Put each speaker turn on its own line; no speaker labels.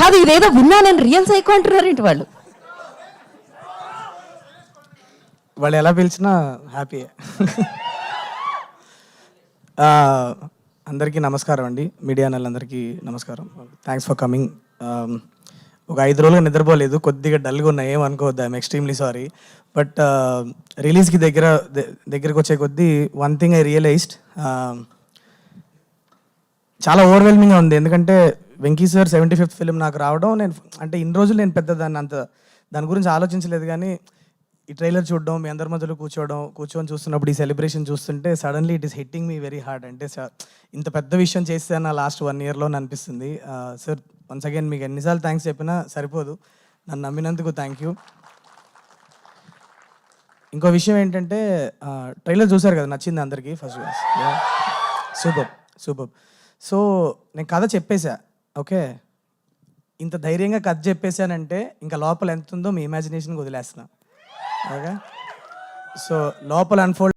కాదు ఇదేదో విన్నా నేను రియల్ సైకో అంటున్నారేంటి వాళ్ళు.
వాళ్ళు ఎలా పిలిచినా హ్యాపీ. అందరికీ నమస్కారం అండి, మీడియా వాళ్ళందరికీ నమస్కారం. Thanks for coming. ఒక 5 రోజులుగా నిద్రపోలేదు, కొద్దిగా డల్గా ఉన్నాయి, ఏమనుకోవద్దు, ఐఎమ్ ఎక్స్ట్రీమ్లీ సారీ. బట్ రిలీజ్కి దగ్గరకు వచ్చే కొద్దీ వన్ థింగ్ ఐ రియలైజ్డ్, చాలా ఓవర్వెల్మింగ్గా ఉంది. ఎందుకంటే వెంకీ సార్ 75th ఫిలిం నాకు రావడం, నేను అంటే ఇన్ని రోజులు నేను పెద్ద దాని గురించి ఆలోచించలేదు. కానీ ఈ ట్రైలర్ చూడడం, మీ అందరి మధ్యలో కూర్చొని చూస్తున్నప్పుడు ఈ సెలబ్రేషన్ చూస్తుంటే suddenly it is hitting me very hard. అంటే ఇంత పెద్ద విషయం చేస్తే నా లాస్ట్ 1 yearలో అనిపిస్తుంది. సార్ వన్స్ అగైన్ మీకు ఎన్నిసార్లు థ్యాంక్స్ చెప్పినా సరిపోదు, నన్ను నమ్మినందుకు థ్యాంక్ యూ. ఇంకో విషయం ఏంటంటే, ట్రైలర్ చూసారు కదా, నచ్చింది అందరికీ. First super. సో నేను కథ చెప్పేశా, ఓకే. ఇంత ధైర్యంగా కథ చెప్పేశానంటే ఇంకా లోపల ఎంత ఉందో మీ ఇమాజినేషన్కి వదిలేస్తున్నా, ఓకే. సో లోపల అన్ఫోల్డ్